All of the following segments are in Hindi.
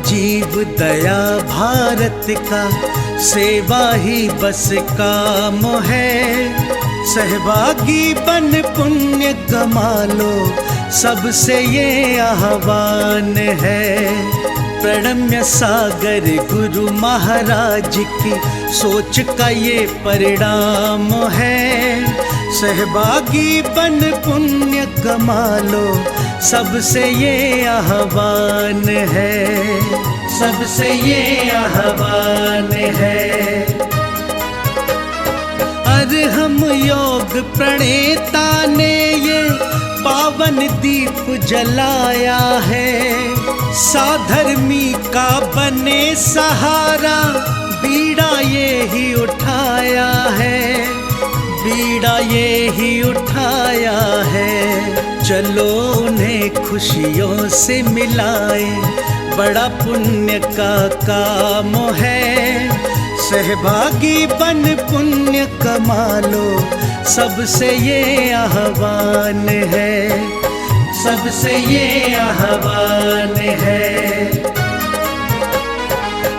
जीव दया भारत का, सेवा ही बस काम है। सहभागी बन पुण्य कमा लो, सबसे ये आह्वान है। प्रणम्य सागर गुरु महाराज की सोच का ये परिणाम है। सहभागी बन पुण्य कमा लो, सबसे ये आह्वान है, सबसे ये आह्वान है। अरहम योग प्रणेता ने ये पावन दीप जलाया है। साधर्मी का बने सहारा, बीड़ा ये ही उठाया है, बीड़ा ये ही उठाया है। चलो उन्हें खुशियों से मिलाए, बड़ा पुण्य का काम है। सहभागी बन पुण्य कमा लो, सबसे ये आह्वान है, सबसे ये आह्वान है।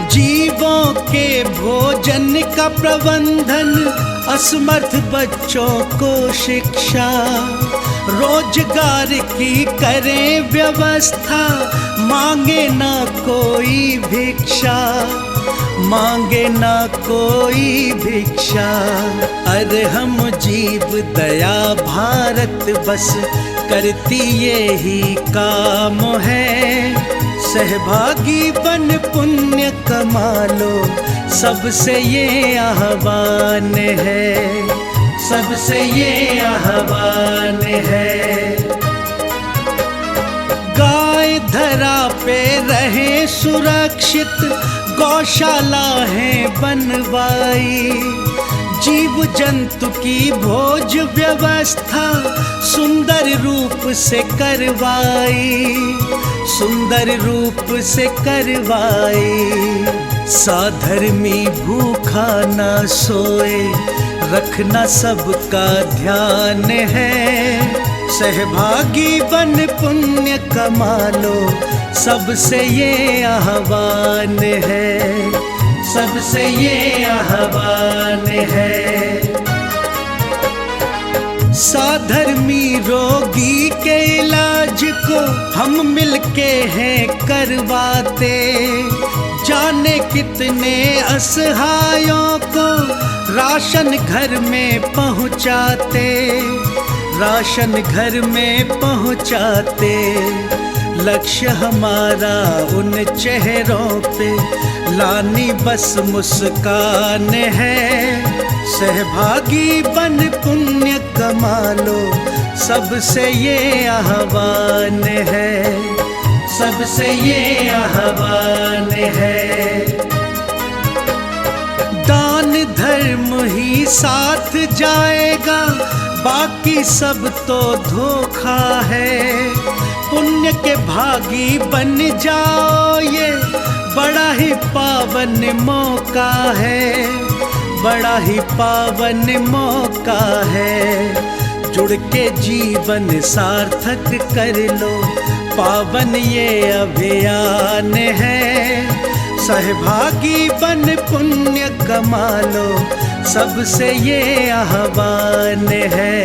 जीवों के भोजन का प्रबंधन, असमर्थ बच्चों को शिक्षा, रोजगार की करें व्यवस्था। मांगे ना कोई भिक्षा, मांगे ना कोई भिक्षा। अरहम जीव दया भारत बस करती ये ही काम है। सहभागी बन पुण्य कमा लो, सबसे ये आह्वान है, सबसे ये आह्वान है। गाय धरा पे रहे सुरक्षित, गौशाला है बनवाई। जीव जंतु की भोज व्यवस्था सुंदर रूप से करवाई, सुंदर रूप से करवाई। साधर्मी भूखा ना सोए, रखना सबका ध्यान है। सहभागी बन पुण्य कमा लो, सबसे ये आह्वान है, सबसे ये आह्वान है। साधर्मी रोगी के इलाज को हम मिलके हैं करवाते। जाने कितने असहायों को राशन घर में पहुंचाते, राशन घर में पहुंचाते। लक्ष्य हमारा उन चेहरों पे लानी बस मुस्कान है। सहभागी बन पुण्य कमा लो, सबसे ये आह्वान है, सबसे ये आह्वान है। दान धर्म ही साथ जाएगा, बाकी सब तो धोखा है। पुण्य के भागी बन जाओ, ये बड़ा ही पावन मौका है, बड़ा ही पावन मौका है। जुड़ के जीवन सार्थक कर लो, पावन ये अभियान है। सहभागी बन पुण्य कमा लो, सबसे ये आह्वान है,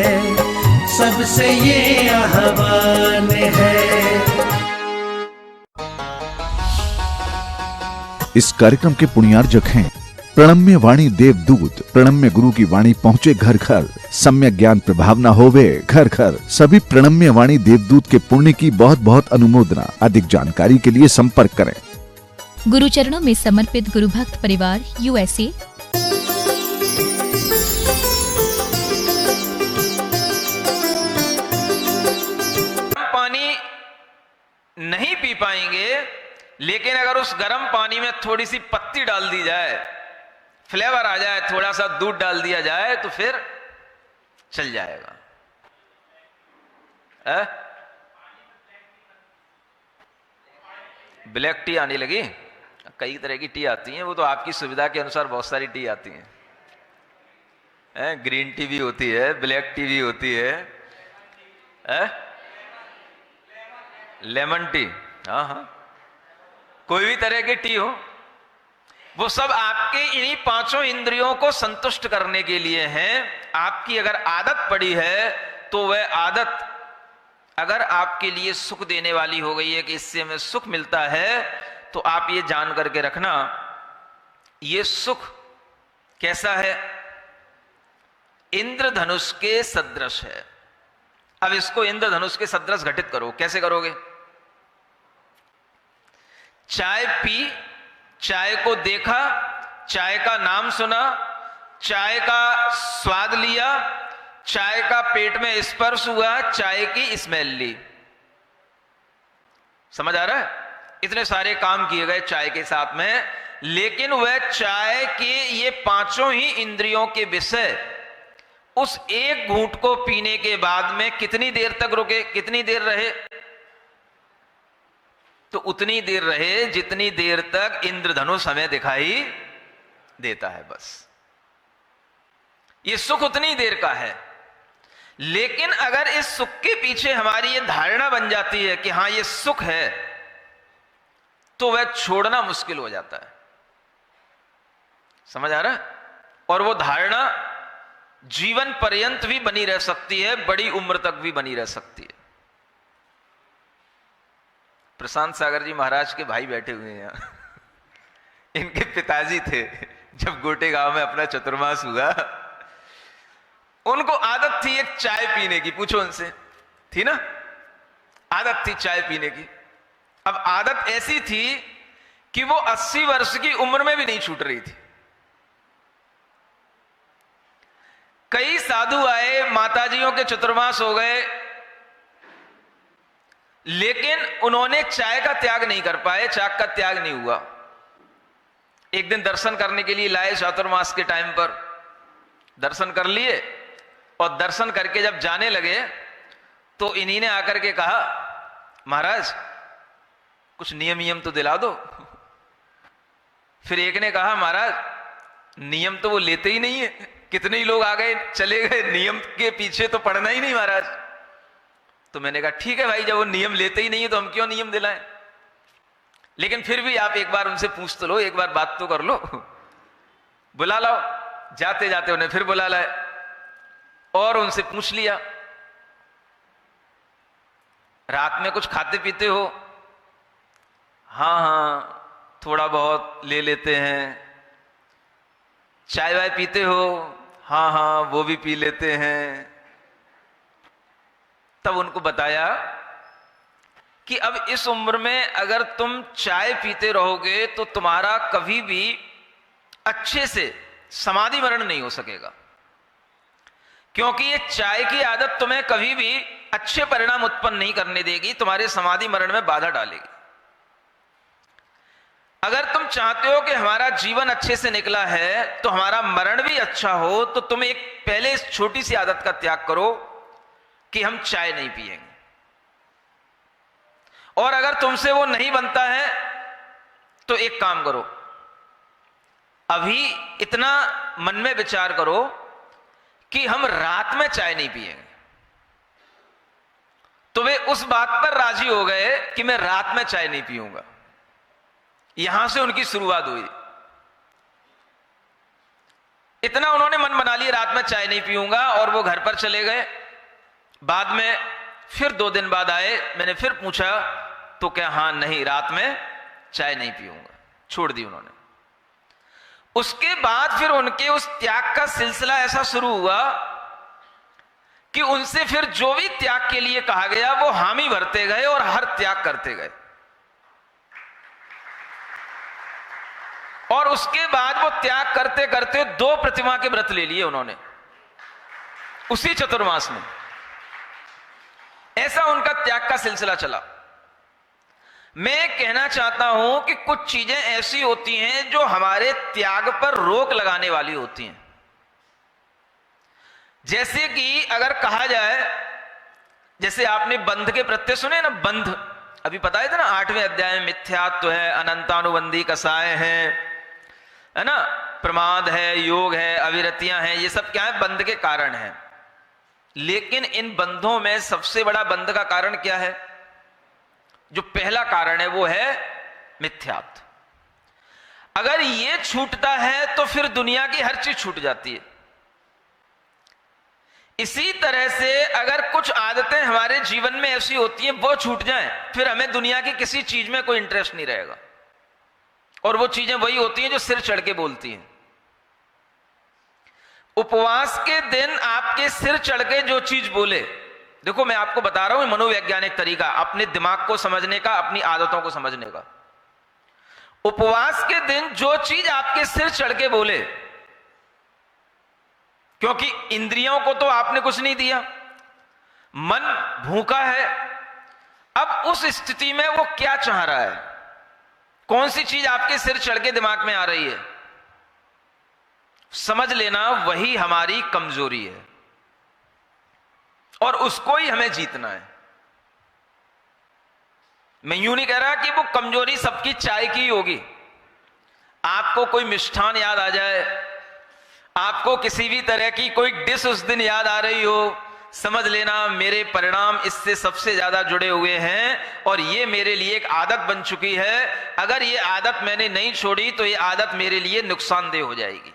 सबसे ये आह्वान है। इस कार्यक्रम के पुण्यार्जक हैं प्रणम्य वाणी देवदूत। प्रणम्य गुरु की वाणी पहुँचे घर घर, सम्यक ज्ञान प्रभावना होवे घर घर। सभी प्रणम्य वाणी देवदूत के पुण्य की बहुत बहुत अनुमोदना। अधिक जानकारी के लिए संपर्क करें। गुरु चरणों में समर्पित गुरु भक्त परिवार USA। पानी नहीं पी पाएंगे, लेकिन अगर उस गर्म पानी में थोड़ी सी पत्ती डाल दी जाए, फ्लेवर आ जाए, थोड़ा सा दूध डाल दिया जाए, तो फिर चल जाएगा। ब्लैक टी आने लगी, कई तरह की टी आती हैं, वो तो आपकी सुविधा के अनुसार बहुत सारी टी आती हैं। ग्रीन टी भी होती है, ब्लैक टी भी होती है, लेमन टी, हाँ हाँ, कोई भी तरह की टी हो, वो सब आपके इन्हीं पांचों इंद्रियों को संतुष्ट करने के लिए हैं। आपकी अगर आदत पड़ी है तो वह आदत अगर आपके लिए सुख देने वाली हो गई है कि इससे हमें सुख मिलता है, तो आप ये जान करके रखना, ये सुख कैसा है? इंद्रधनुष के सदृश है। अब इसको इंद्रधनुष के सदृश घटित करो। कैसे करोगे? चाय पी, चाय को देखा, चाय का नाम सुना, चाय का स्वाद लिया, चाय का पेट में स्पर्श हुआ, चाय की स्मेल ली। समझ आ रहा है? इतने सारे काम किए गए चाय के साथ में, लेकिन वह चाय के ये पांचों ही इंद्रियों के विषय उस एक घूंट को पीने के बाद में कितनी देर तक रुके, कितनी देर रहे? तो उतनी देर रहे जितनी देर तक इंद्रधनुष हमें दिखाई देता है। बस ये सुख उतनी देर का है। लेकिन अगर इस सुख के पीछे हमारी ये धारणा बन जाती है कि हां ये सुख है, तो वह छोड़ना मुश्किल हो जाता है। समझ आ रहा है? और वो धारणा जीवन पर्यंत भी बनी रह सकती है, बड़ी उम्र तक भी बनी रह सकती है। प्रशांत सागर जी महाराज के भाई बैठे हुए हैं यहां। इनके पिताजी थे, जब गोटे गांव में अपना चतुर्मास हुआ, उनको आदत थी एक चाय पीने की। पूछो उनसे, थी ना आदत? थी चाय पीने की। अब आदत ऐसी थी कि वो 80 वर्ष की उम्र में भी नहीं छूट रही थी। कई साधु आए, माताजियों के चतुर्मास हो गए, लेकिन उन्होंने चाय का त्याग नहीं कर पाए, चाय का त्याग नहीं हुआ। एक दिन दर्शन करने के लिए लाए, चातुर्मास के टाइम पर दर्शन कर लिए, और दर्शन करके जब जाने लगे तो इन्हीं ने आकर के कहा, महाराज कुछ नियम तो दिला दो। फिर एक ने कहा, महाराज नियम तो वो लेते ही नहीं है, कितने ही लोग आ गए चले गए, नियम के पीछे तो पड़ना ही नहीं महाराज। तो मैंने कहा ठीक है भाई, जब वो नियम लेते ही नहीं है तो हम क्यों नियम दिलाएं? लेकिन फिर भी आप एक बार उनसे पूछ तो लो, एक बार बात तो कर लो, बुला लाओ। जाते जाते उन्हें फिर बुला लाए और उनसे पूछ लिया, रात में कुछ खाते पीते हो? हाँ हाँ थोड़ा बहुत ले लेते हैं। चाय वाय पीते हो? हाँ हाँ वो भी पी लेते हैं। तब उनको बताया कि अब इस उम्र में अगर तुम चाय पीते रहोगे तो तुम्हारा कभी भी अच्छे से समाधि मरण नहीं हो सकेगा, क्योंकि ये चाय की आदत तुम्हें कभी भी अच्छे परिणाम उत्पन्न नहीं करने देगी, तुम्हारे समाधि मरण में बाधा डालेगी। अगर तुम चाहते हो कि हमारा जीवन अच्छे से निकला है तो हमारा मरण भी अच्छा हो, तो तुम एक पहले इस छोटी सी आदत का त्याग करो कि हम चाय नहीं पिएंगे। और अगर तुमसे वो नहीं बनता है तो एक काम करो, अभी इतना मन में विचार करो कि हम रात में चाय नहीं पिएंगे। तो वे उस बात पर राजी हो गए कि मैं रात में चाय नहीं पीऊंगा। यहां से उनकी शुरुआत हुई। इतना उन्होंने मन बना लिया रात में चाय नहीं पीऊंगा, और वो घर पर चले गए। बाद में फिर 2 दिन बाद आए, मैंने फिर पूछा तो क्या हाँ नहीं रात में चाय नहीं पीऊंगा, छोड़ दी उन्होंने। उसके बाद फिर उनके उस त्याग का सिलसिला ऐसा शुरू हुआ कि उनसे फिर जो भी त्याग के लिए कहा गया वो हामी भरते गए और हर त्याग करते गए। और उसके बाद वो त्याग करते करते 2 प्रतिमा के व्रत ले लिए उन्होंने उसी चतुर्मास में। ऐसा उनका त्याग का सिलसिला चला। मैं कहना चाहता हूं कि कुछ चीजें ऐसी होती हैं जो हमारे त्याग पर रोक लगाने वाली होती हैं। जैसे कि अगर कहा जाए, जैसे आपने बंध के प्रत्यय सुने ना, बंध अभी बताया था ना 8वें अध्याय में, मिथ्यात्व है, अनंतानुबंधी कसाय है ना, प्रमाद है, योग है, अविरतियां हैं, ये सब क्या है? बंध के कारण है। लेकिन इन बंधों में सबसे बड़ा बंध का कारण क्या है? जो पहला कारण है वो है मिथ्यात्व। अगर ये छूटता है तो फिर दुनिया की हर चीज छूट जाती है। इसी तरह से अगर कुछ आदतें हमारे जीवन में ऐसी होती हैं वो छूट जाएं, फिर हमें दुनिया की किसी चीज में कोई इंटरेस्ट नहीं रहेगा। और वो चीजें वही होती हैं जो सिर चढ़ के बोलती हैं। उपवास के दिन आपके सिर चढ़ के जो चीज बोले, देखो मैं आपको बता रहा हूं मनोवैज्ञानिक तरीका अपने दिमाग को समझने का, अपनी आदतों को समझने का। उपवास के दिन जो चीज आपके सिर चढ़ के बोले, क्योंकि इंद्रियों को तो आपने कुछ नहीं दिया, मन भूखा है, अब उस स्थिति में वो क्या चाह रहा है, कौन सी चीज आपके सिर चढ़ के दिमाग में आ रही है, समझ लेना वही हमारी कमजोरी है और उसको ही हमें जीतना है। मैं यूं नहीं कह रहा कि वो कमजोरी सबकी चाय की होगी। आपको कोई मिष्ठान याद आ जाए, आपको किसी भी तरह की कोई डिश उस दिन याद आ रही हो, समझ लेना मेरे परिणाम इससे सबसे ज्यादा जुड़े हुए हैं और ये मेरे लिए एक आदत बन चुकी है। अगर ये आदत मैंने नहीं छोड़ी तो ये आदत मेरे लिए नुकसानदेह हो जाएगी।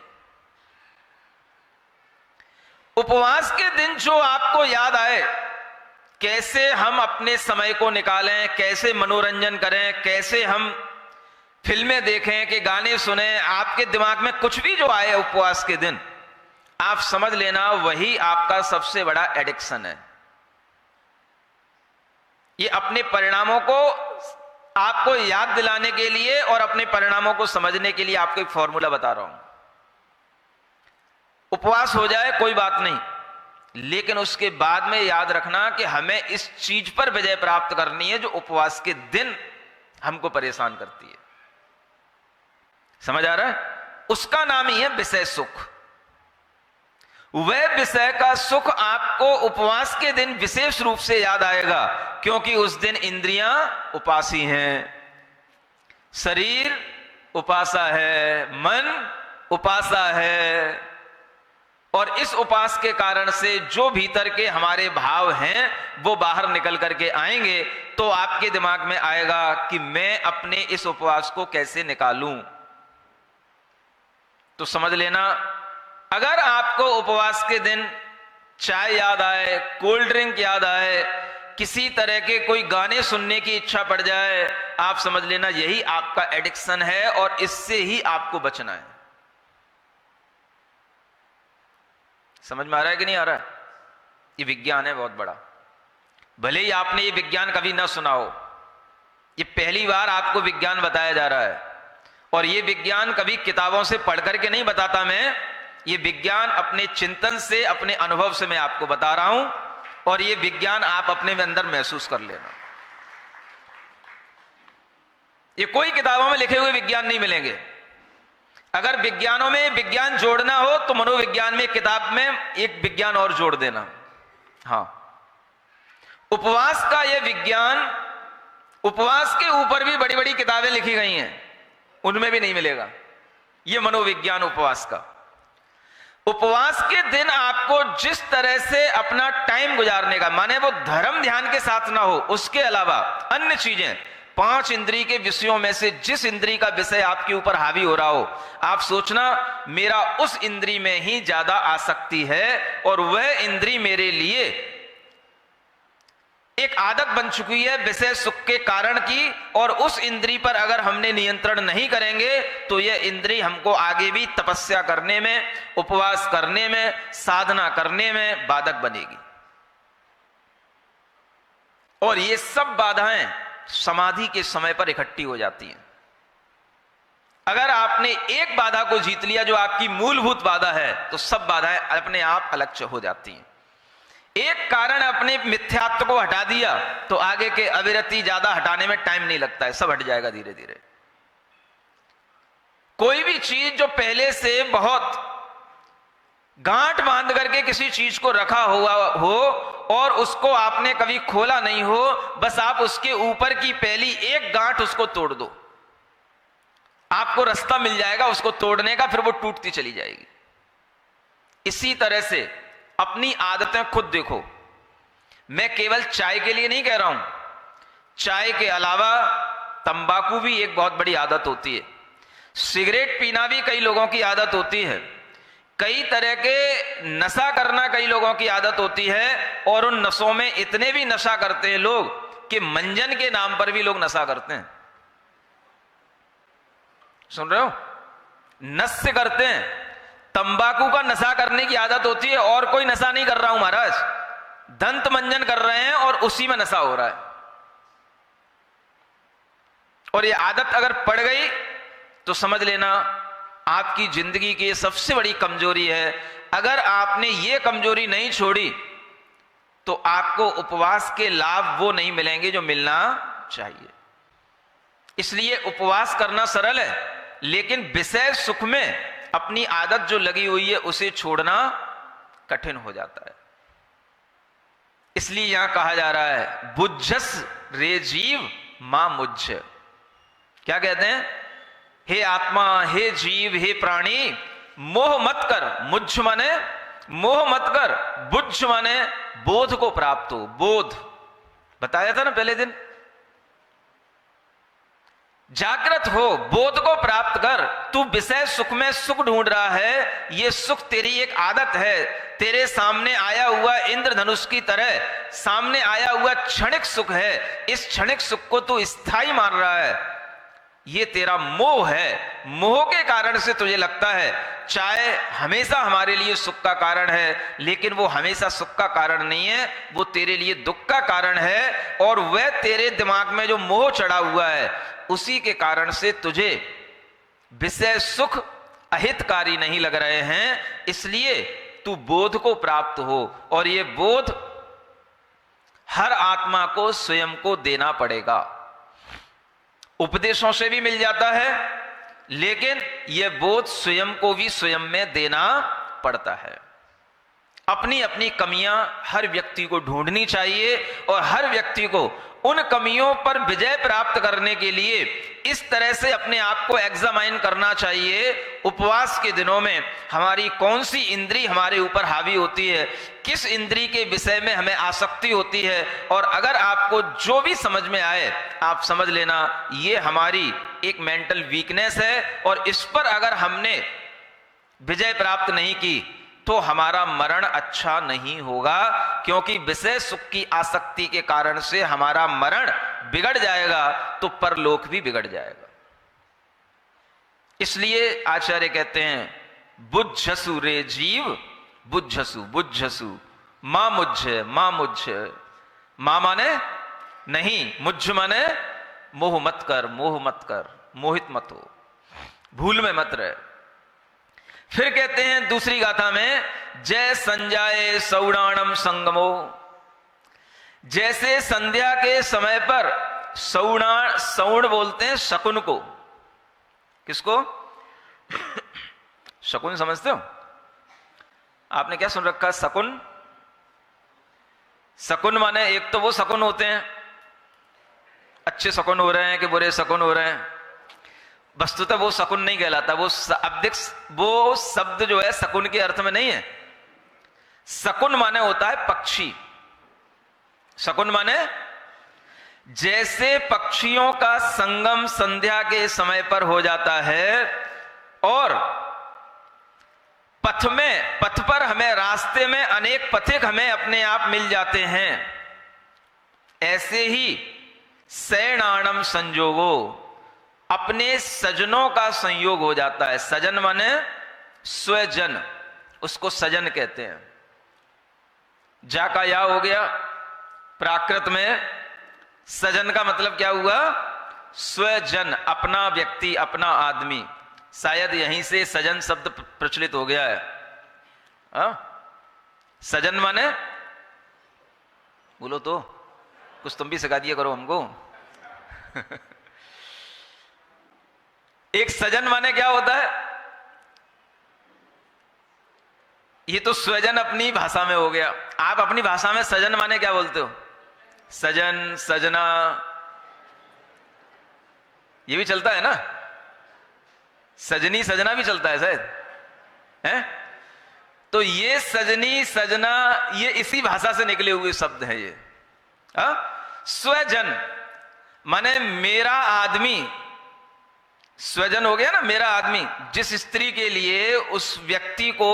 उपवास के दिन जो आपको याद आए, कैसे हम अपने समय को निकालें, कैसे मनोरंजन करें, कैसे हम फिल्में देखें कि गाने सुने, आपके दिमाग में कुछ भी जो आए उपवास के दिन, आप समझ लेना वही आपका सबसे बड़ा एडिक्शन है। ये अपने परिणामों को आपको याद दिलाने के लिए और अपने परिणामों को समझने के लिए आपको एक फॉर्मूला बता रहा हूं। उपवास हो जाए कोई बात नहीं, लेकिन उसके बाद में याद रखना कि हमें इस चीज पर विजय प्राप्त करनी है जो उपवास के दिन हमको परेशान करती है। समझ आ रहा है? उसका नाम ही है विषय सुख। वह विषय का सुख आपको उपवास के दिन विशेष रूप से याद आएगा, क्योंकि उस दिन इंद्रियां उपासी हैं, शरीर उपासा है, मन उपासा है, और इस उपास के कारण से जो भीतर के हमारे भाव हैं वो बाहर निकल करके आएंगे। तो आपके दिमाग में आएगा कि मैं अपने इस उपवास को कैसे निकालूं। तो समझ लेना, अगर आपको उपवास के दिन चाय याद आए, कोल्ड ड्रिंक याद आए, किसी तरह के कोई गाने सुनने की इच्छा पड़ जाए, आप समझ लेना यही आपका एडिक्शन है और इससे ही आपको बचना है। समझ में आ रहा है कि नहीं आ रहा है? ये विज्ञान है बहुत बड़ा। भले ही आपने ये विज्ञान कभी ना सुना हो, ये पहली बार आपको विज्ञान बताया जा रहा है। और ये विज्ञान कभी किताबों से पढ़ करके नहीं बताता मैं, ये विज्ञान अपने चिंतन से, अपने अनुभव से मैं आपको बता रहा हूं, और ये विज्ञान आप अपने में अंदर महसूस कर लेना। ये कोई किताबों में लिखे हुए विज्ञान नहीं मिलेंगे। अगर विज्ञानों में विज्ञान जोड़ना हो तो मनोविज्ञान में किताब में एक विज्ञान और जोड़ देना। हाँ, उपवास का यह विज्ञान, उपवास के ऊपर भी बड़ी बड़ी किताबें लिखी गई हैं, उनमें भी नहीं मिलेगा। यह मनोविज्ञान उपवास का। उपवास के दिन आपको जिस तरह से अपना टाइम गुजारने का, माने वो धर्म ध्यान के साथ ना हो, उसके अलावा अन्य चीजें, 5 इंद्री के विषयों में से जिस इंद्री का विषय आपके ऊपर हावी हो रहा हो, आप सोचना मेरा उस इंद्री में ही ज्यादा आसक्ति है और वह इंद्री मेरे लिए एक आदत बन चुकी है विषय सुख के कारण की, और उस इंद्री पर अगर हमने नियंत्रण नहीं करेंगे तो यह इंद्री हमको आगे भी तपस्या करने में, उपवास करने में, साधना करने में बाधक बनेगी। और ये सब बाधाएं समाधि के समय पर इकट्ठी हो जाती हैं। अगर आपने एक बाधा को जीत लिया जो आपकी मूलभूत बाधा है, तो सब बाधाएं अपने आप अलग हो जाती हैं। एक कारण अपने मिथ्यात्व को हटा दिया तो आगे के अविरति ज्यादा हटाने में टाइम नहीं लगता है, सब हट जाएगा धीरे धीरे। कोई भी चीज जो पहले से बहुत गांठ बांध करके किसी चीज को रखा हुआ हो और उसको आपने कभी खोला नहीं हो, बस आप उसके ऊपर की पहली एक गांठ उसको तोड़ दो, आपको रास्ता मिल जाएगा उसको तोड़ने का, फिर वो टूटती चली जाएगी। इसी तरह से अपनी आदतें खुद देखो। मैं केवल चाय के लिए नहीं कह रहा हूं, चाय के अलावा तंबाकू भी एक बहुत बड़ी आदत होती है, सिगरेट पीना भी कई लोगों की आदत होती है, कई तरह के नशा करना कई लोगों की आदत होती है, और उन नशों में इतने भी नशा करते हैं लोग कि मंजन के नाम पर भी लोग नशा करते हैं। सुन रहे हो? नशे करते हैं, तंबाकू का नशा करने की आदत होती है, और कोई नशा नहीं कर रहा हूं महाराज, दंत मंजन कर रहे हैं और उसी में नशा हो रहा है। और ये आदत अगर पड़ गई तो समझ लेना आपकी जिंदगी की सबसे बड़ी कमजोरी है। अगर आपने ये कमजोरी नहीं छोड़ी तो आपको उपवास के लाभ वो नहीं मिलेंगे जो मिलना चाहिए। इसलिए उपवास करना सरल है, लेकिन विषय सुख में अपनी आदत जो लगी हुई है उसे छोड़ना कठिन हो जाता है। इसलिए यहां कहा जा रहा है बुझस रे जीव मां मुझ। क्या कहते हैं? हे आत्मा, हे जीव, हे प्राणी, मोह मत कर। मुझ माने मोह मत कर, बुझ माने बोध को प्राप्त हो। बोध बताया था ना पहले दिन। जागृत हो, बोध को प्राप्त कर। तू विषय सुख में सुख ढूंढ रहा है, ये सुख तेरी एक आदत है। तेरे सामने आया हुआ इंद्रधनुष की तरह सामने आया हुआ क्षणिक सुख है। इस क्षणिक सुख को तू स्थायी मान रहा है, ये तेरा मोह है। मोह के कारण से तुझे लगता है चाय हमेशा हमारे लिए सुख का कारण है, लेकिन वो हमेशा सुख का कारण नहीं है, वो तेरे लिए दुख का कारण है। और वह तेरे दिमाग में जो मोह चढ़ा हुआ है उसी के कारण से तुझे विषय सुख अहितकारी नहीं लग रहे हैं। इसलिए तू बोध को प्राप्त हो, और ये बोध हर आत्मा को स्वयं को देना पड़ेगा। उपदेशों से भी मिल जाता है, लेकिन यह बोध स्वयं को भी स्वयं में देना पड़ता है। अपनी अपनी कमियां हर व्यक्ति को ढूंढनी चाहिए, और हर व्यक्ति को उन कमियों पर विजय प्राप्त करने के लिए इस तरह से अपने आप को एग्जामाइन करना चाहिए। उपवास के दिनों में हमारी कौन सी इंद्री हमारे ऊपर हावी होती है, किस इंद्री के विषय में हमें आसक्ति होती है। और अगर आपको जो भी समझ में आए आप समझ लेना ये हमारी एक मेंटल वीकनेस है, और इस पर अगर हमने विजय प्राप्त नहीं की तो हमारा मरण अच्छा नहीं होगा, क्योंकि विषय सुख की आसक्ति के कारण से हमारा मरण बिगड़ जाएगा तो परलोक भी बिगड़ जाएगा। इसलिए आचार्य कहते हैं बुझसु रे जीव, बुझसु बुझसु, मां मुझ मां मुझ। मां माने नहीं, मुझ माने मोह मत कर, मोह मत कर, मोहित मत हो, भूल में मत रहे। फिर कहते हैं दूसरी गाथा में जय संजाए सौणाणम संगमो। जैसे संध्या के समय पर सौण बोलते हैं शकुन को। किसको? शकुन समझते हो? आपने क्या सुन रखा? शकुन। शकुन माने एक तो वो शकुन होते हैं अच्छे शकुन हो रहे हैं कि बुरे शकुन हो रहे हैं। वस्तुतः वो शकुन नहीं कहलाता, वो शब्द जो है शकुन के अर्थ में नहीं है। शकुन माने होता है पक्षी। शकुन माने जैसे पक्षियों का संगम संध्या के समय पर हो जाता है, और पथ पर हमें रास्ते में अनेक पथिक हमें अपने आप मिल जाते हैं, ऐसे ही सैणाणम संजोगो, अपने सजनों का संयोग हो जाता है। सजन माने स्वजन, उसको सजन कहते हैं। जा का या हो गया। प्राकृत में सजन का मतलब क्या हुआ? स्वजन, अपना व्यक्ति, अपना आदमी। शायद यहीं से सजन शब्द प्रचलित हो गया है। सजन माने बोलो तो, कुछ तुम भी सिखा दिया करो हमको। एक सजन माने क्या होता है? ये तो स्वजन अपनी भाषा में हो गया। आप अपनी भाषा में सजन माने क्या बोलते हो? सजन, सजना, ये भी चलता है ना। सजनी सजना भी चलता है शायद, हैं? तो ये सजनी सजना ये इसी भाषा से निकले हुए शब्द हैं ये। स्वजन माने मेरा आदमी, स्वजन हो गया ना, मेरा आदमी। जिस स्त्री के लिए उस व्यक्ति को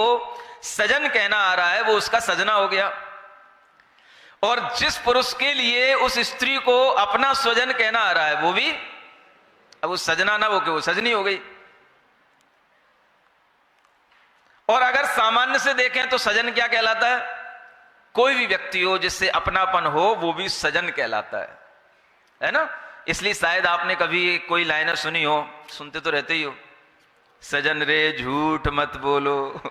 सजन कहना आ रहा है वो उसका सजना हो गया, और जिस पुरुष के लिए उस स्त्री को अपना स्वजन कहना आ रहा है वो भी, अब वो सजना ना हो के वो सजनी हो गई। और अगर सामान्य से देखें तो सजन क्या कहलाता है? कोई भी व्यक्ति हो जिससे अपनापन हो वो भी सजन कहलाता है ना। इसलिए शायद आपने कभी कोई लाइनें सुनी हो, सुनते तो रहते ही हो, सजन रे झूठ मत बोलो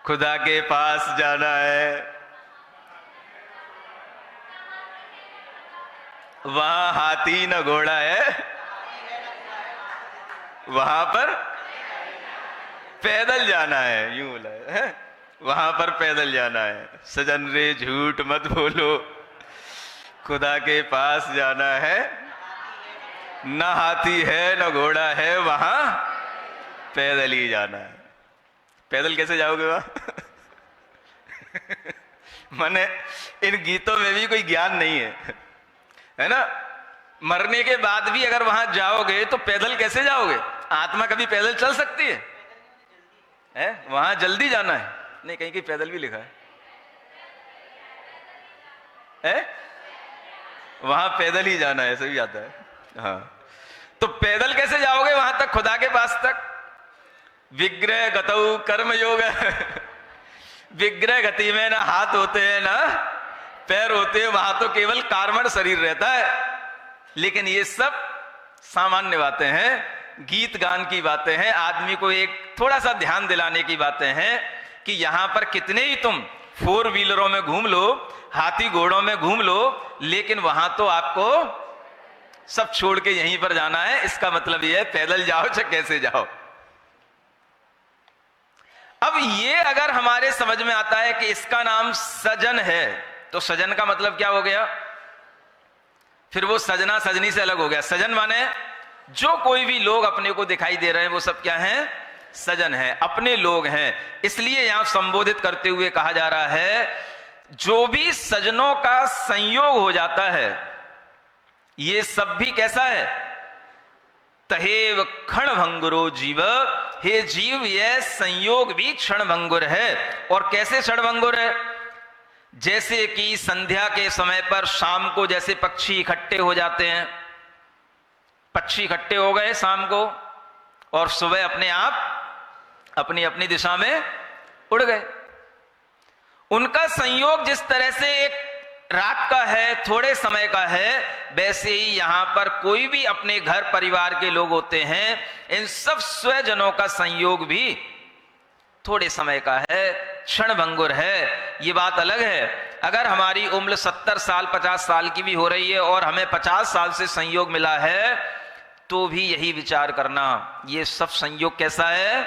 खुदा के पास जाना है, वहां हाथी न घोड़ा है, वहां पर पैदल जाना है, यूं बोला है, वहां पर पैदल जाना है। सजन रे झूठ मत बोलो, खुदा के पास जाना है, न हाथी है न घोड़ा है, वहां पैदल ही जाना है। पैदल कैसे जाओगे वहां? माने इन गीतों में भी कोई ज्ञान नहीं है ना। मरने के बाद भी अगर वहां जाओगे तो पैदल कैसे जाओगे? आत्मा कभी पैदल चल सकती है? वहां जल्दी जाना है, नहीं कहीं कहीं पैदल भी लिखा है, वहां पैदल ही जाना है, सही आता है। हाँ, तो पैदल कैसे जाओगे वहां तक, खुदा के पास तक? विग्रह गतौ कर्म योग विग्रह गति में ना हाथ होते हैं ना पैर होते हैं, वहां तो केवल कार्बन शरीर रहता है। लेकिन ये सब सामान्य बातें हैं, गीत गान की बातें हैं, आदमी को एक थोड़ा सा ध्यान दिलाने की बातें हैं कि यहां पर कितने ही तुम 4 व्हीलरों में घूम लो, हाथी घोड़ों में घूम लो, लेकिन वहां तो आपको सब छोड़ के यहीं पर जाना है। इसका मतलब यह है पैदल जाओ चाहे कैसे जाओ। अब ये अगर हमारे समझ में आता है कि इसका नाम सजन है, तो सजन का मतलब क्या हो गया? फिर वो सजना सजनी से अलग हो गया। सजन माने जो कोई भी लोग अपने को दिखाई दे रहे हैं वो सब क्या हैं? सजन है, अपने लोग हैं। इसलिए यहां संबोधित करते हुए कहा जा रहा है जो भी सजनों का संयोग हो जाता है ये सब भी कैसा है? तहेव क्षण भंगुरो जीव, हे जीव यह संयोग भी क्षण भंगुर है। और कैसे क्षण भंगुर है? जैसे कि संध्या के समय पर शाम को जैसे पक्षी इकट्ठे हो जाते हैं, पक्षी इकट्ठे हो गए शाम को और सुबह अपने आप अपनी अपनी दिशा में उड़ गए। उनका संयोग जिस तरह से एक रात का है, थोड़े समय का है, वैसे ही यहां पर कोई भी अपने घर परिवार के लोग होते हैं, इन सब स्वजनों का संयोग भी थोड़े समय का है, क्षण भंगुर है। ये बात अलग है अगर हमारी उम्र 70 साल 50 साल की भी हो रही है और हमें 50 साल से संयोग मिला है तो भी यही विचार करना ये सब संयोग कैसा है?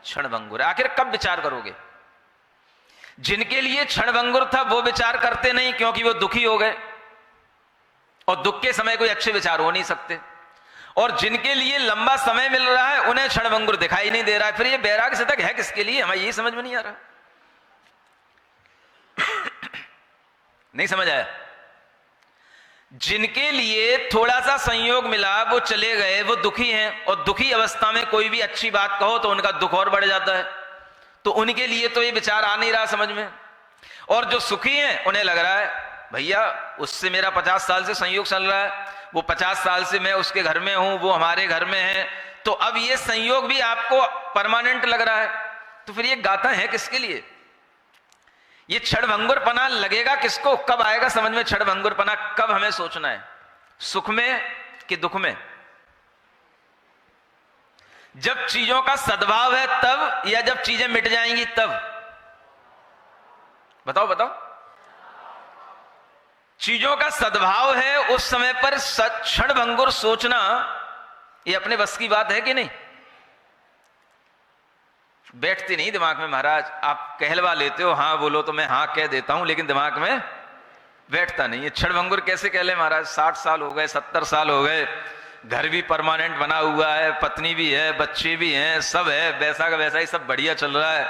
क्षण भंगुर है। आखिर कब विचार करोगे? जिनके लिए क्षण भंगुर था वो विचार करते नहीं क्योंकि वो दुखी हो गए और दुख के समय कोई अच्छे विचार हो नहीं सकते, और जिनके लिए लंबा समय मिल रहा है उन्हें क्षण भंगुर दिखाई नहीं दे रहा है। फिर ये बैराग से तक है किसके लिए? हमें यही समझ में नहीं आ रहा। नहीं समझ आया? जिनके लिए थोड़ा सा संयोग मिला वो चले गए, वो दुखी हैं, और दुखी अवस्था में कोई भी अच्छी बात कहो तो उनका दुख और बढ़ जाता है, तो उनके लिए तो ये विचार आ नहीं रहा समझ में। और जो सुखी हैं उन्हें लग रहा है भैया उससे मेरा 50 साल से संयोग चल रहा है, वो 50 साल से मैं उसके घर में हूं, वो हमारे घर में है, तो अब ये संयोग भी आपको परमानेंट लग रहा है। तो फिर ये गाथा है किसके लिए? ये क्षणभंगुरपना लगेगा किसको? कब आएगा समझ में क्षणभंगुरपना? कब हमें सोचना है, सुख में कि दुख में? जब चीजों का सद्भाव है तब, या जब चीजें मिट जाएंगी तब? बताओ बताओ। चीजों का सद्भाव है उस समय पर क्षणभंगुर सोचना ये अपने बस की बात है कि नहीं? बैठती नहीं दिमाग में महाराज। आप कहलवा लेते हो, हाँ बोलो तो मैं हाँ कह देता हूं, लेकिन दिमाग में बैठता नहीं है। क्षणभंगुर कैसे कह ले महाराज? 60 साल हो गए, 70 साल हो गए, घर भी परमानेंट बना हुआ है, पत्नी भी है, बच्चे भी हैं, सब है, वैसा का वैसा ही सब बढ़िया चल रहा है,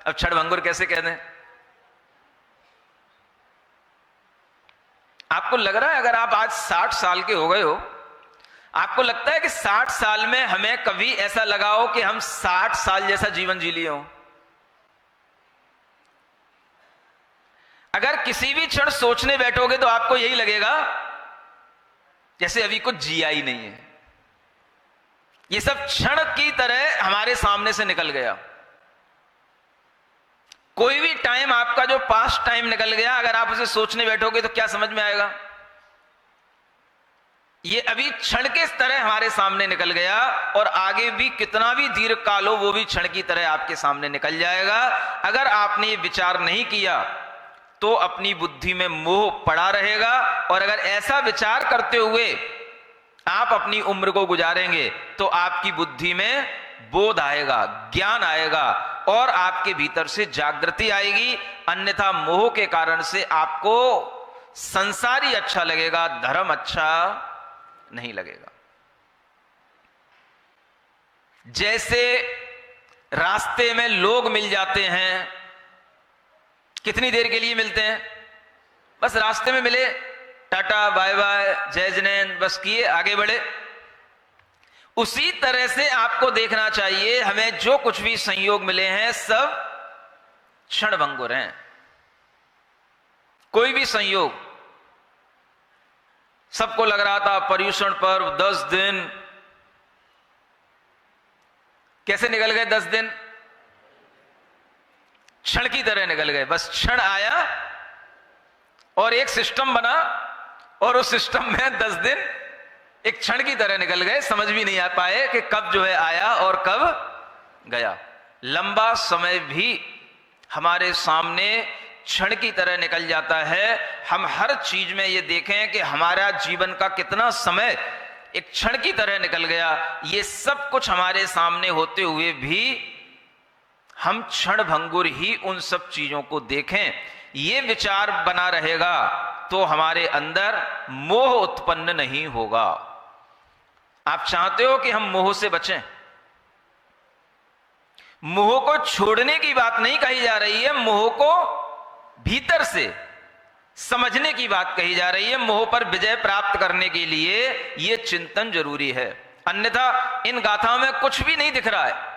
अब क्षणभंगुर कैसे कह दें? आपको लग रहा है अगर आप आज 60 साल के हो गए हो, आपको लगता है कि 60 साल में हमें कभी ऐसा लगा हो कि हम 60 साल जैसा जीवन जी लिए हो? अगर किसी भी क्षण सोचने बैठोगे तो आपको यही लगेगा जैसे अभी कुछ जिया ही नहीं है। ये सब क्षण की तरह हमारे सामने से निकल गया। कोई भी टाइम आपका जो पास्ट टाइम निकल गया, अगर आप उसे सोचने बैठोगे तो क्या समझ में आएगा? ये अभी क्षण के तरह हमारे सामने निकल गया और आगे भी कितना भी दीर्घ काल हो वो भी क्षण की तरह आपके सामने निकल जाएगा। अगर आपने ये विचार नहीं किया तो अपनी बुद्धि में मोह पड़ा रहेगा, और अगर ऐसा विचार करते हुए आप अपनी उम्र को गुजारेंगे तो आपकी बुद्धि में बोध आएगा, ज्ञान आएगा और आपके भीतर से जागृति आएगी। अन्यथा मोह के कारण से आपको संसार ही अच्छा लगेगा, धर्म अच्छा नहीं लगेगा। जैसे रास्ते में लोग मिल जाते हैं, कितनी देर के लिए मिलते हैं? बस रास्ते में मिले, टाटा बाय बाय जय जिनेंद्र बस किए, आगे बढ़े। उसी तरह से आपको देखना चाहिए, हमें जो कुछ भी संयोग मिले हैं सब क्षणभंगुर हैं। कोई भी संयोग, सबको लग रहा था पर्युषण पर्व 10 दिन, कैसे निकल गए 10 दिन? क्षण की तरह निकल गए। बस क्षण आया और एक सिस्टम बना और उस सिस्टम में 10 दिन एक क्षण की तरह निकल गए, समझ भी नहीं आ पाए कि कब जो है आया और कब गया। लंबा समय भी हमारे सामने क्षण की तरह निकल जाता है। हम हर चीज में ये देखें कि हमारा जीवन का कितना समय एक क्षण की तरह निकल गया। ये सब कुछ हमारे सामने होते हुए भी हम क्षण भंगुर ही उन सब चीजों को देखें, ये विचार बना रहेगा तो हमारे अंदर मोह उत्पन्न नहीं होगा। आप चाहते हो कि हम मोह से बचें? मोह को छोड़ने की बात नहीं कही जा रही है, मोह को भीतर से समझने की बात कही जा रही है। मोह पर विजय प्राप्त करने के लिए यह चिंतन जरूरी है, अन्यथा इन गाथाओं में कुछ भी नहीं दिख रहा है।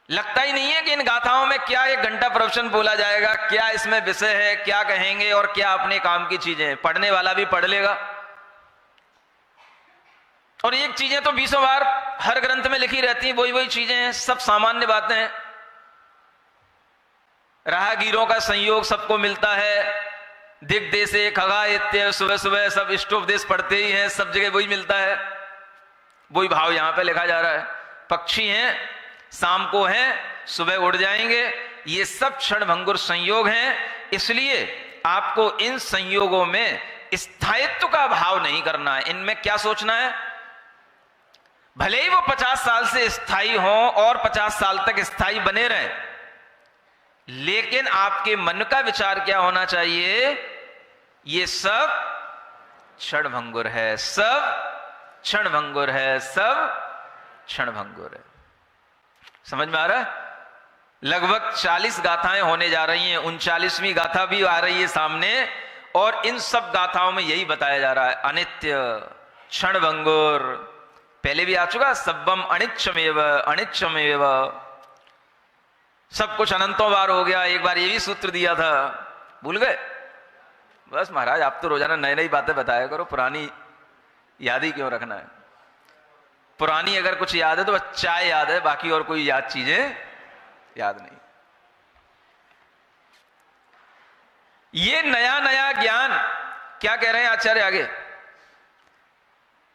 लगता ही नहीं है कि इन गाथाओं में क्या 1 घंटा प्रवचन बोला जाएगा, क्या इसमें विषय है, क्या कहेंगे और क्या अपने काम की चीजें। पढ़ने वाला भी पढ़ लेगा, और एक चीजें तो 20 बार हर ग्रंथ में लिखी रहती हैं, वही चीजें हैं, सब सामान्य बातें हैं। राहगीरों का संयोग सबको मिलता है, दिग्देशे खगा इत्य, सुबह सुबह सब इष्टोपदेश पढ़ते ही हैं, सब जगह वही मिलता है। वही भाव यहां पे लिखा जा रहा है। पक्षी हैं, शाम को हैं, सुबह उड़ जाएंगे। ये सब क्षणभंगुर संयोग हैं, इसलिए आपको इन संयोगों में स्थायित्व का भाव नहीं करना है। इनमें क्या सोचना है? भले ही वो 50 साल से स्थायी हों और 50 साल तक स्थायी बने रहें, लेकिन आपके मन का विचार क्या होना चाहिए? ये सब क्षणभंगुर है, सब क्षणभंगुर है, सब क्षणभंगुर है। समझ में आ रहा है? लगभग 40 गाथाएं होने जा रही हैं, 39वीं गाथा भी आ रही है सामने, और इन सब गाथाओं में यही बताया जा रहा है, अनित्य, क्षणभंगुर। पहले भी आ चुका, सब्बम अनिच्छमेव अनिच्छमेव, सब कुछ अनंतों बार हो गया। एक बार ये भी सूत्र दिया था, भूल गए? बस महाराज, आप तो रोजाना नई नई बातें बताया करो, पुरानी याद ही क्यों रखना है? पुरानी अगर कुछ याद है तो बस चाय याद है, बाकी और कोई याद चीजें याद नहीं। ये नया नया ज्ञान क्या कह रहे हैं आचार्य आगे?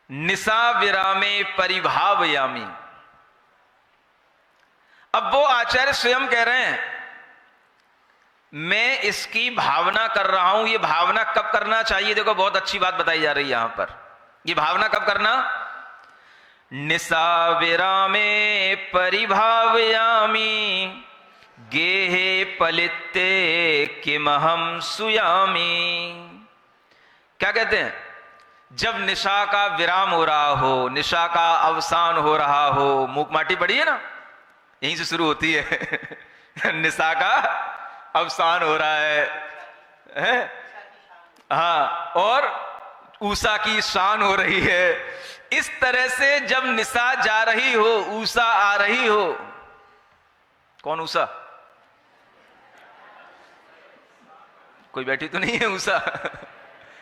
निशा विरामे परिभावयामी। अब वो आचार्य स्वयं कह रहे हैं, मैं इसकी भावना कर रहा हूं। ये भावना कब करना चाहिए? देखो, बहुत अच्छी बात बताई जा रही है यहां पर। ये भावना कब करना? निशा विरामे परिभावयामी गेहे पलिते किमहम सुयामी। क्या कहते हैं? जब निशा का विराम हो रहा हो, निशा का अवसान हो रहा हो, मूक माटी पड़ी है ना, यहीं से शुरू होती है निशा का अवसान हो रहा है? हाँ, और ऊषा की शान हो रही है। इस तरह से जब निशा जा रही हो, ऊषा आ रही हो। कौन ऊषा? कोई बैठी तो नहीं है ऊषा?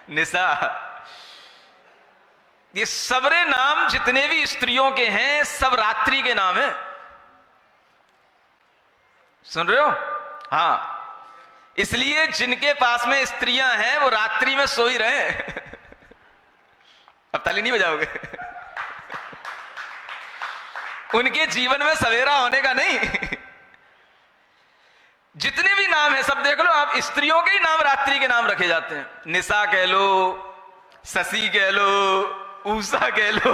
निशा। ये सबरे नाम जितने भी स्त्रियों के हैं सब रात्रि के नाम है। सुन रहे हो? हाँ, इसलिए जिनके पास में स्त्रियां हैं वो रात्रि में सो ही रहे। अब ताली नहीं बजाओगे? उनके जीवन में सवेरा होने का नहीं। जितने भी नाम है सब देख लो आप, स्त्रियों के ही नाम रात्रि के नाम रखे जाते हैं। निशा कह लो, शशि कह लो, ऊषा कह लो।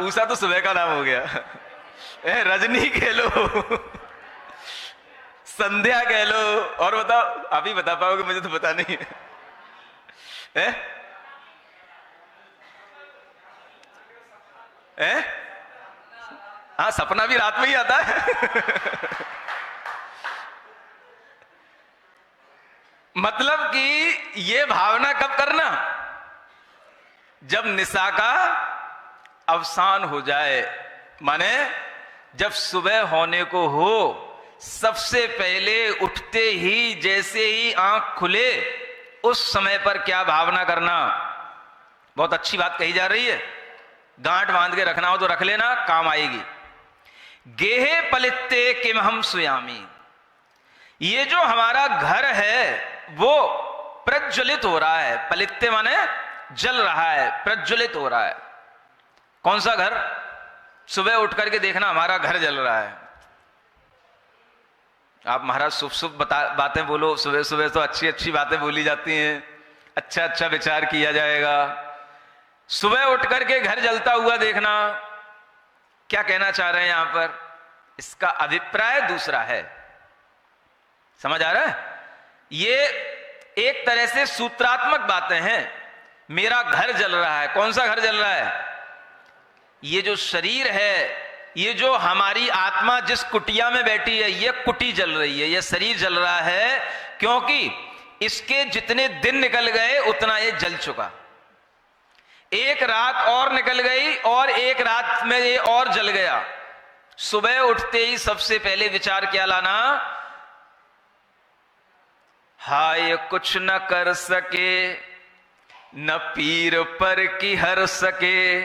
ऊषा तो सुबह का नाम हो गया। रजनी कह लो, संध्या कह लो। और बताओ, आप ही बता पाओगे, मुझे तो पता नहीं है। हाँ, सपना भी रात में ही आता है। मतलब कि ये भावना कब करना? जब निशा का अवसान हो जाए, माने जब सुबह होने को हो, सबसे पहले उठते ही जैसे ही आंख खुले उस समय पर क्या भावना करना। बहुत अच्छी बात कही जा रही है। गांठ बांध के रखना हो तो रख लेना, काम आएगी। गेहे पलित्ते किमहम सुयामी। ये जो हमारा घर है वो प्रज्वलित हो रहा है। पलित्ते माने जल रहा है, प्रज्वलित हो रहा है। कौन सा घर? सुबह उठ करके देखना हमारा घर जल रहा है। आप महाराज शुभ शुभ बातें बोलो। सुबह सुबह तो अच्छी अच्छी बातें बोली जाती हैं, अच्छा अच्छा विचार किया जाएगा। सुबह उठ करके घर जलता हुआ देखना, क्या कहना चाह रहे हैं यहां पर? इसका अभिप्राय दूसरा है। समझ आ रहा है? ये एक तरह से सूत्रात्मक बातें हैं। मेरा घर जल रहा है। कौन सा घर जल रहा है? ये जो शरीर है, ये जो हमारी आत्मा जिस कुटिया में बैठी है, ये कुटी जल रही है, ये शरीर जल रहा है। क्योंकि इसके जितने दिन निकल गए उतना ये जल चुका। एक रात और निकल गई और एक रात में ये और जल गया। सुबह उठते ही सबसे पहले विचार क्या लाना? हाय कुछ न कर सके, न पीर पर की हर सके,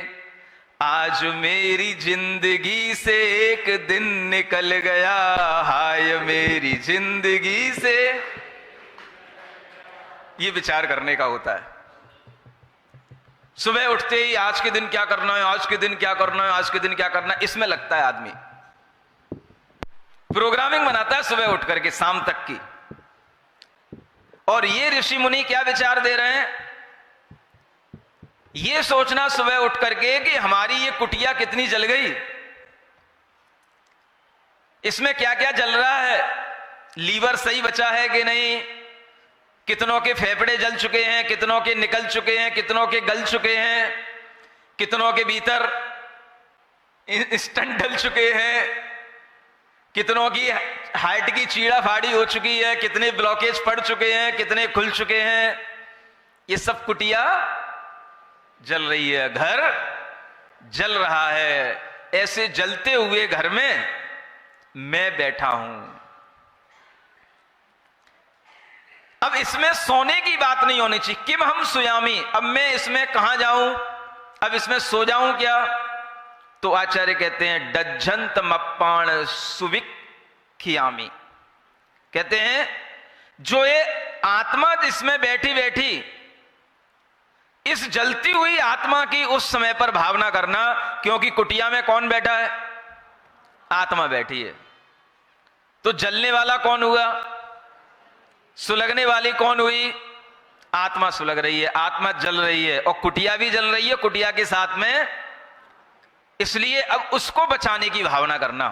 आज मेरी जिंदगी से एक दिन निकल गया। हाय मेरी जिंदगी से। ये विचार करने का होता है। सुबह उठते ही आज के दिन क्या करना है, आज के दिन क्या करना है, आज के दिन क्या करना है, इसमें लगता है आदमी। प्रोग्रामिंग बनाता है सुबह उठ करके शाम तक की। और ये ऋषि मुनि क्या विचार दे रहे हैं? ये सोचना सुबह उठ करके कि हमारी ये कुटिया कितनी जल गई, इसमें क्या क्या जल रहा है, लीवर सही बचा है कि नहीं, कितनों के फेफड़े जल चुके हैं, कितनों के निकल चुके हैं, कितनों के गल चुके हैं, कितनों के भीतर स्टंट डल चुके हैं, कितनों की हार्ट की चीड़ा फाड़ी हो चुकी है, कितने ब्लॉकेज पड़ चुके हैं, कितने खुल चुके हैं। ये सब कुटिया जल रही है, घर जल रहा है। ऐसे जलते हुए घर में मैं बैठा हूं। अब इसमें सोने की बात नहीं होनी चाहिए। किम हम सुयामी, अब मैं इसमें कहां जाऊं, अब इसमें सो जाऊं क्या? तो आचार्य कहते हैं डज्जंत मप्पाण सुविख्यामी। कहते हैं जो ये आत्मा जिसमें बैठी बैठी, इस जलती हुई आत्मा की उस समय पर भावना करना। क्योंकि कुटिया में कौन बैठा है? आत्मा बैठी है। तो जलने वाला कौन हुआ? सुलगने वाली कौन हुई? आत्मा सुलग रही है, आत्मा जल रही है, और कुटिया भी जल रही है कुटिया के साथ में। इसलिए अब उसको बचाने की भावना करना।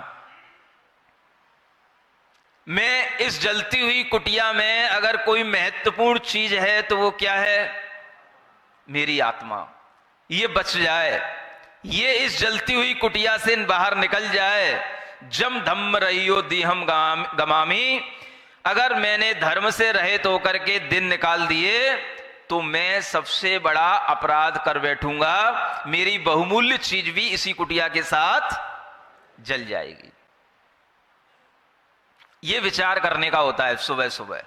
मैं इस जलती हुई कुटिया में अगर कोई महत्वपूर्ण चीज है तो वो क्या है? मेरी आत्मा। ये बच जाए, ये इस जलती हुई कुटिया से बाहर निकल जाए। जम धम्म रहियो दीहम गमामी, अगर मैंने धर्म से रहित होकर के दिन निकाल दिए तो मैं सबसे बड़ा अपराध कर बैठूंगा, मेरी बहुमूल्य चीज भी इसी कुटिया के साथ जल जाएगी। यह विचार करने का होता है सुबह सुबह,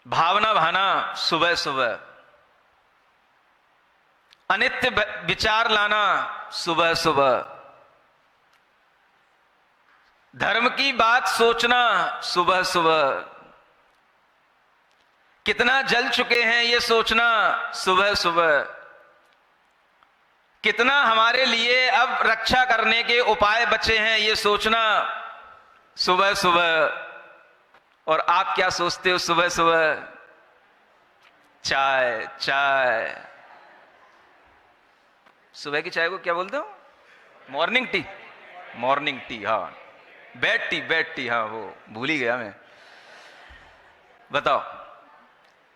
भावना भाना सुबह सुबह, अनित्य विचार लाना सुबह सुबह, धर्म की बात सोचना सुबह सुबह, कितना जल चुके हैं ये सोचना सुबह सुबह, कितना हमारे लिए अब रक्षा करने के उपाय बचे हैं ये सोचना सुबह सुबह। और आप क्या सोचते हो सुबह सुबह? चाय चाय। सुबह की चाय को क्या बोलते हो? Morning tea. मॉर्निंग टी, हाँ। बेड टी, बेड टी, हाँ वो भूल ही गया मैं। बताओ,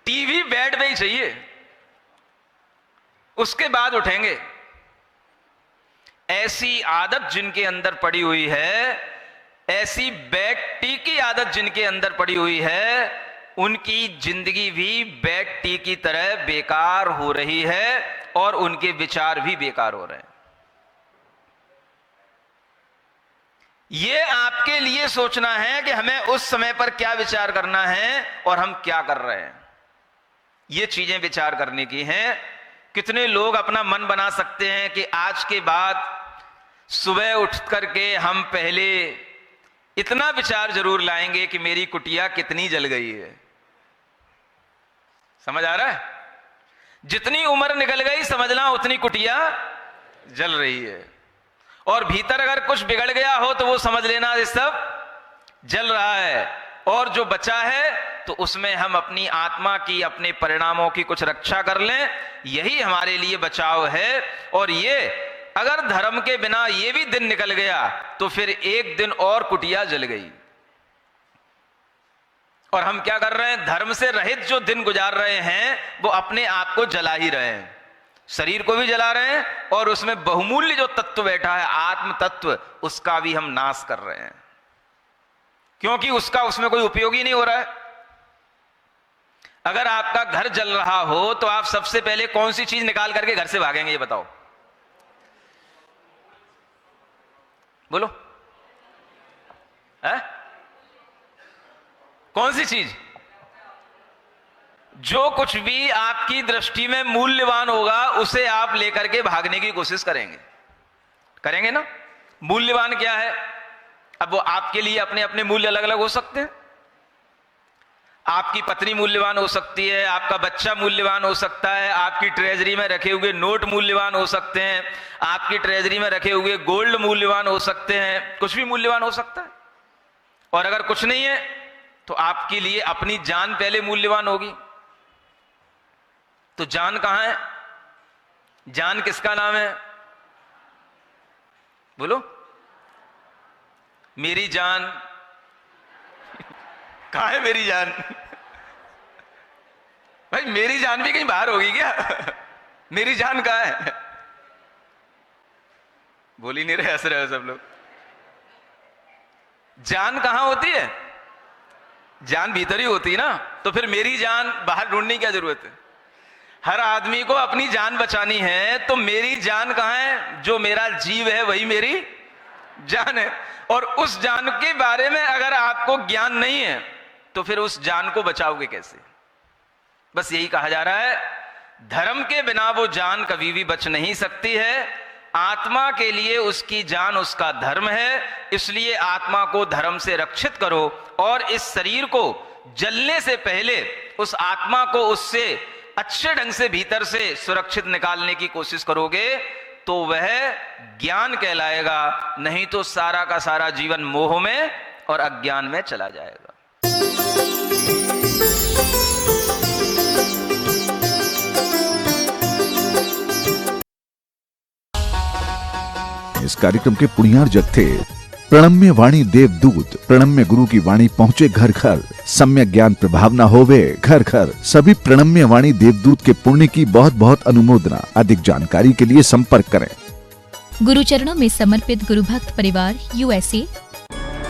टीवी बेड पे ही चाहिए, उसके बाद उठेंगे। ऐसी आदत जिनके अंदर पड़ी हुई है, ऐसी बेड टी की आदत जिनके अंदर पड़ी हुई है, उनकी जिंदगी भी बेड टी की तरह बेकार हो रही है और उनके विचार भी बेकार हो रहे हैं। ये आपके लिए सोचना है कि हमें उस समय पर क्या विचार करना है और हम क्या कर रहे हैं। ये चीजें विचार करने की हैं। कितने लोग अपना मन बना सकते हैं कि आज के बाद सुबह उठ करके हम पहले इतना विचार जरूर लाएंगे कि मेरी कुटिया कितनी जल गई है। समझ आ रहा है? जितनी उम्र निकल गई समझना उतनी कुटिया जल रही है, और भीतर अगर कुछ बिगड़ गया हो तो वो समझ लेना ये सब जल रहा है, और जो बचा है तो उसमें हम अपनी आत्मा की, अपने परिणामों की कुछ रक्षा कर लें। यही हमारे लिए बचाव है। और ये अगर धर्म के बिना ये भी दिन निकल गया तो फिर एक दिन और कुटिया जल गई। और हम क्या कर रहे हैं? धर्म से रहित जो दिन गुजार रहे हैं वो अपने आप को जला ही रहे हैं, शरीर को भी जला रहे हैं, और उसमें बहुमूल्य जो तत्व बैठा है, आत्म तत्व, उसका भी हम नाश कर रहे हैं, क्योंकि उसका उसमें कोई उपयोग ही नहीं हो रहा है। अगर आपका घर जल रहा हो तो आप सबसे पहले कौन सी चीज निकाल करके घर से भागेंगे? ये बताओ, बोलो है? कौन सी चीज? जो कुछ भी आपकी दृष्टि में मूल्यवान होगा उसे आप लेकर के भागने की कोशिश करेंगे, करेंगे ना? मूल्यवान क्या है? अब वो आपके लिए अपने अपने मूल्य अलग अलग हो सकते हैं। आपकी पत्नी मूल्यवान हो सकती है, आपका बच्चा मूल्यवान हो सकता है, आपकी ट्रेजरी में रखे हुए नोट मूल्यवान हो सकते हैं, आपकी ट्रेजरी में रखे हुए गोल्ड मूल्यवान हो सकते हैं, कुछ भी मूल्यवान हो सकता है। और अगर कुछ नहीं है तो आपके लिए अपनी जान पहले मूल्यवान होगी। तो जान कहां है? जान किसका नाम है? बोलो, मेरी जान कहां है? मेरी जान भाई, मेरी जान भी कहीं बाहर होगी क्या? मेरी जान कहां है? बोल ही नहीं रहे, हंस रहे हो सब लोग। जान कहां होती है? जान भीतर ही होती है ना। तो फिर मेरी जान बाहर ढूंढने की क्या जरूरत है? हर आदमी को अपनी जान बचानी है, तो मेरी जान कहां है? जो मेरा जीव है वही मेरी जान है। और उस जान के बारे में अगर आपको ज्ञान नहीं है तो फिर उस जान को बचाओगे कैसे? बस यही कहा जा रहा है, धर्म के बिना वो जान कभी भी बच नहीं सकती है। आत्मा के लिए उसकी जान उसका धर्म है, इसलिए आत्मा को धर्म से रक्षित करो, और इस शरीर को जलने से पहले उस आत्मा को उससे अच्छे ढंग से भीतर से सुरक्षित निकालने की कोशिश करोगे तो वह ज्ञान कहलाएगा, नहीं तो सारा का सारा जीवन मोह में और अज्ञान में चला जाएगा। इस कार्यक्रम के पुण्यार जग थे प्रणम्य वाणी देवदूत। प्रणम्य गुरु की वाणी पहुंचे घर घर, सम्यक ज्ञान प्रभावना होवे घर घर। सभी प्रणम्य वाणी देवदूत के पुण्य की बहुत बहुत अनुमोदना। अधिक जानकारी के लिए संपर्क करें। गुरुचरणों में समर्पित गुरु भक्त परिवार USA,